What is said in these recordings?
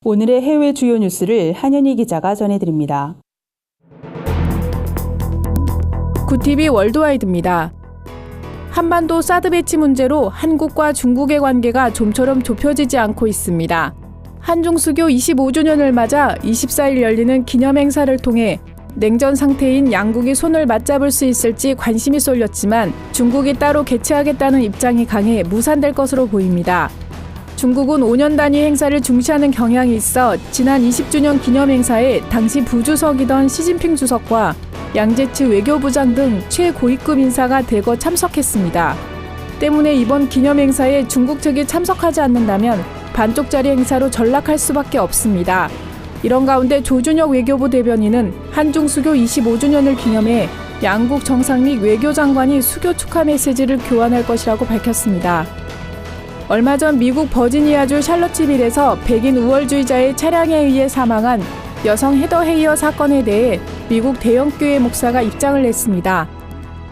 오늘의 해외 주요 뉴스를 한현희 기자가 전해드립니다. 구티비 월드와이드입니다. 한반도 사드 배치 문제로 한국과 중국의 관계가 좀처럼 좁혀지지 않고 있습니다. 한중 수교 25주년을 맞아 24일 열리는 기념행사를 통해 냉전 상태인 양국이 손을 맞잡을 수 있을지 관심이 쏠렸지만 중국이 따로 개최하겠다는 입장이 강해 무산될 것으로 보입니다. 중국은 5년 단위 행사를 중시하는 경향이 있어 지난 20주년 기념행사에 당시 부주석이던 시진핑 주석과 양재츠 외교부장 등 최고위급 인사가 대거 참석했습니다. 때문에 이번 기념행사에 중국 측이 참석하지 않는다면 반쪽짜리 행사로 전락할 수밖에 없습니다. 이런 가운데 조준혁 외교부 대변인은 한중 수교 25주년을 기념해 양국 정상 및 외교장관이 수교 축하 메시지를 교환할 것이라고 밝혔습니다. 얼마 전 미국 버지니아주 샬럿츠빌에서 백인 우월주의자의 차량에 의해 사망한 여성 헤더 헤이어 사건에 대해 미국 대형교회 목사가 입장을 냈습니다.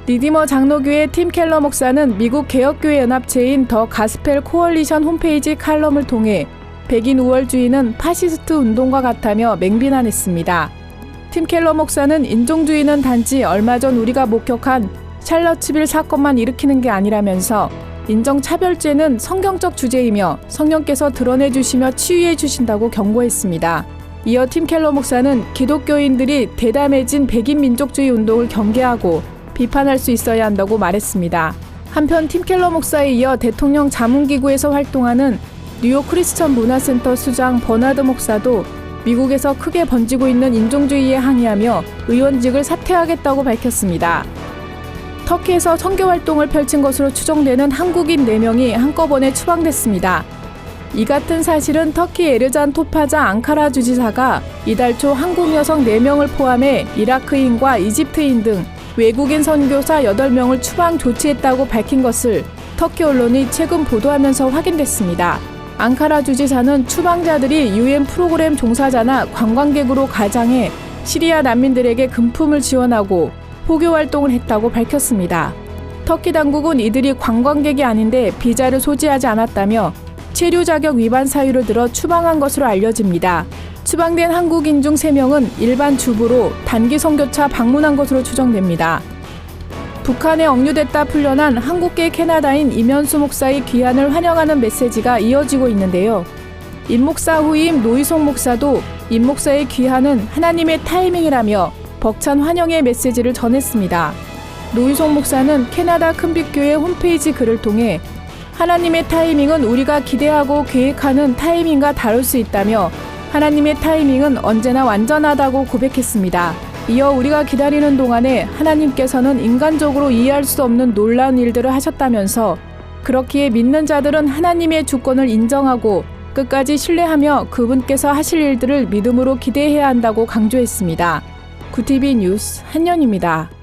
리디머 장로교회 팀 켈러 목사는 미국 개혁교회 연합체인 더 가스펠 코얼리션 홈페이지 칼럼을 통해 백인 우월주의는 파시스트 운동과 같다며 맹비난했습니다. 팀 켈러 목사는 인종주의는 단지 얼마 전 우리가 목격한 샬럿츠빌 사건만 일으키는 게 아니라면서 인종차별죄는 성경적 주제이며 성령께서 드러내주시며 치유해 주신다고 경고했습니다. 이어 팀 켈러 목사는 기독교인들이 대담해진 백인 민족주의 운동을 경계하고 비판할 수 있어야 한다고 말했습니다. 한편 팀 켈러 목사에 이어 대통령 자문기구에서 활동하는 뉴욕 크리스천 문화센터 수장 버나드 목사도 미국에서 크게 번지고 있는 인종주의에 항의하며 의원직을 사퇴하겠다고 밝혔습니다. 터키에서 선교활동을 펼친 것으로 추정되는 한국인 4명이 한꺼번에 추방됐습니다. 이 같은 사실은 터키 에르잔 토파자 앙카라 주지사가 이달 초 한국 여성 4명을 포함해 이라크인과 이집트인 등 외국인 선교사 8명을 추방 조치했다고 밝힌 것을 터키 언론이 최근 보도하면서 확인됐습니다. 앙카라 주지사는 추방자들이 UN 프로그램 종사자나 관광객으로 가장해 시리아 난민들에게 금품을 지원하고 포교 활동을 했다고 밝혔습니다. 터키 당국은 이들이 관광객이 아닌데 비자를 소지하지 않았다며 체류 자격 위반 사유를 들어 추방한 것으로 알려집니다. 추방된 한국인 중 3명은 일반 주부로 단기 선교차 방문한 것으로 추정됩니다. 북한에 억류됐다 풀려난 한국계 캐나다인 임현수 목사의 귀환을 환영하는 메시지가 이어지고 있는데요. 임 목사 후임 노희송 목사도 임 목사의 귀환은 하나님의 타이밍이라며 벅찬 환영의 메시지를 전했습니다. 노희송 목사는 캐나다 큰빛교회 홈페이지 글을 통해 하나님의 타이밍은 우리가 기대하고 계획하는 타이밍과 다를 수 있다며 하나님의 타이밍은 언제나 완전하다고 고백했습니다. 이어 우리가 기다리는 동안에 하나님께서는 인간적으로 이해할 수 없는 놀라운 일들을 하셨다면서 그렇기에 믿는 자들은 하나님의 주권을 인정하고 끝까지 신뢰하며 그분께서 하실 일들을 믿음으로 기대해야 한다고 강조했습니다. 구티비 뉴스 한현입니다.